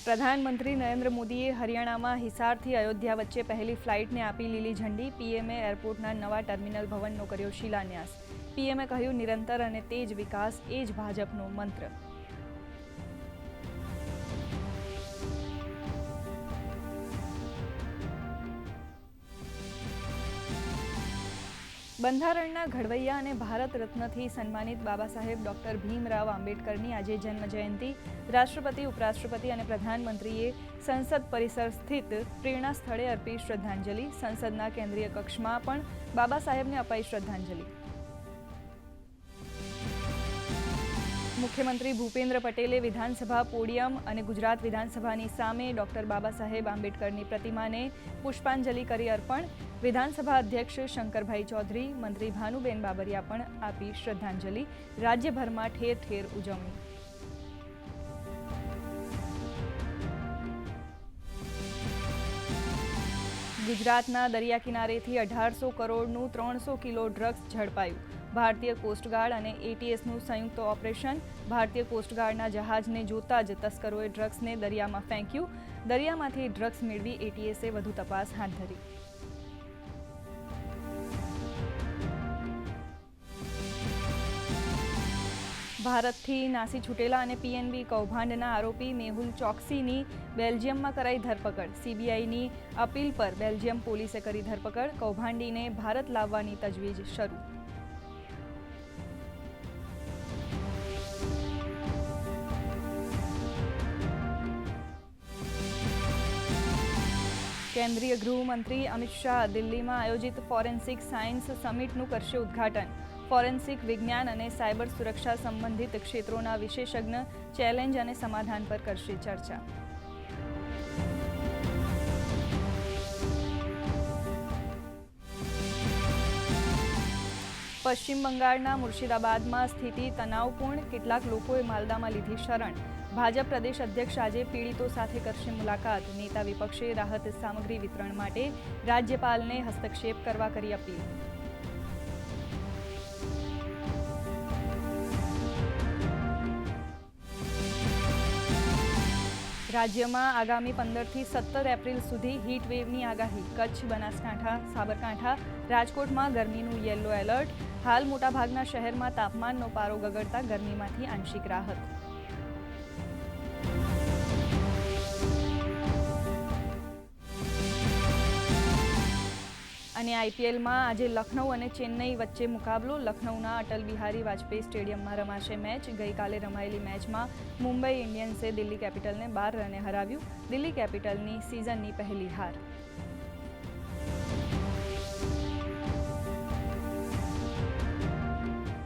પ્રધાનમંત્રી નરેન્દ્ર મોદીએ હરિયાણામાં હિસારથી અયોધ્યા વચ્ચે પહેલી ફ્લાઇટને આપી લીલી ઝંડી. પીએમએ એરપોર્ટના નવા ટર્મિનલ ભવનનો કર્યો શિલાન્યાસ. પીએમએ કહ્યું, નિરંતર અને તેજ વિકાસ એ જ ભાજપનો મંત્ર. બંધારણના ઘડવૈયા અને ભારત રત્નથી સન્માનિત બાબા સાહેબ ડોક્ટર ભીમરાવ આંબેડકરની આજે જન્મજયંતિ. રાષ્ટ્રપતિ, ઉપરાષ્ટ્રપતિ અને પ્રધાનમંત્રીએ સંસદ પરિસર સ્થિત પ્રેરણા સ્થળે અર્પી શ્રદ્ધાંજલિ. સંસદના કેન્દ્રીય કક્ષમાં પણ બાબા સાહેબને અપાઈ શ્રદ્ધાંજલિ. મુખ્યમંત્રી ભૂપેન્દ્ર પટેલે વિધાનસભા પોડિયમ અને ગુજરાત વિધાનસભાની સામે ડોક્ટર બાબા સાહેબ આંબેડકરની પ્રતિમાને પુષ્પાંજલિ કરી અર્પણ. વિધાનસભા અધ્યક્ષ શંકરભાઈ ચૌધરી, મંત્રી ભાનુબેન બાબરિયા પણ આપી શ્રદ્ધાંજલિ. રાજ્યભરમાં ઠેર ઠેર ઉજવણી. ગુજરાતના દરિયા કિનારેથી 1800 કરોડનું 300 કિલો ડ્રગ્સ ઝડપાયું. ભારતીય કોસ્ટગાર્ડ અને એટીએસનું સંયુક્ત ઓપરેશન. ભારતીય કોસ્ટગાર્ડના જહાજને જોતા જ તસ્કરોએ ડ્રગ્સને દરિયામાં ફેંક્યું. દરિયામાંથી ડ્રગ્સ મેળવી એટીએસે વધુ તપાસ હાથ ધરી. ભારતથી નાસી છૂટેલા અને પીએનબી કૌભાંડના આરોપી મેહુલ ચોકસીની બેલ્જિયમમાં કરાઈ ધરપકડ. સીબીઆઈની અપીલ પર બેલ્જિયમ પોલીસે કરી ધરપકડ. કૌભાંડીને ભારત લાવવાની તજવીજ શરૂ. કેન્દ્રીય ગૃહમંત્રી અમિત શાહ દિલ્હીમાં આયોજિત ફોરેન્સિક સાયન્સ સમિટનું કરશે ઉદ્ઘાટન. ફોરેન્સિક વિજ્ઞાન અને સાયબર સુરક્ષા સંબંધિત ક્ષેત્રોના વિશેષજ્ઞ ચેલેન્જ અને સમાધાન પર કરશે ચર્ચા. પશ્ચિમ બંગાળના મુર્શિદાબાદમાં સ્થિતિ તણાવપૂર્ણ. કેટલાક લોકોએ માલદામાં લીધી શરણ. ભાજપ પ્રદેશ અધ્યક્ષ આજે પીડિતો સાથે કરશે મુલાકાત. નેતા વિપક્ષે રાહત સામગ્રી વિતરણ માટે રાજ્યપાલને હસ્તક્ષેપ કરવા કરી અપીલ. રાજ્યમાં આગામી 15થી 17 એપ્રિલ સુધી હીટવેવની આગાહી. કચ્છ, બનાસકાંઠા, સાબરકાંઠા, રાજકોટમાં ગરમીનું યલો એલર્ટ. હાલ મોટાભાગના શહેરમાં તાપમાનનો પારો ગગડતા ગરમીમાંથી આંશિક રાહત. અને આઈપીએલમાં આજે લખનઉ અને ચેન્નઈ વચ્ચે મુકાબલો. લખનઉના અટલ બિહારી વાજપેયી સ્ટેડિયમમાં રમાશે મેચ. ગઈકાલે રમાયેલી મેચમાં મુંબઈ ઇન્ડિયન્સે દિલ્હી કેપિટલને 12 રને હરાવ્યું. દિલ્હી કેપિટલની સિઝનની પહેલી હાર.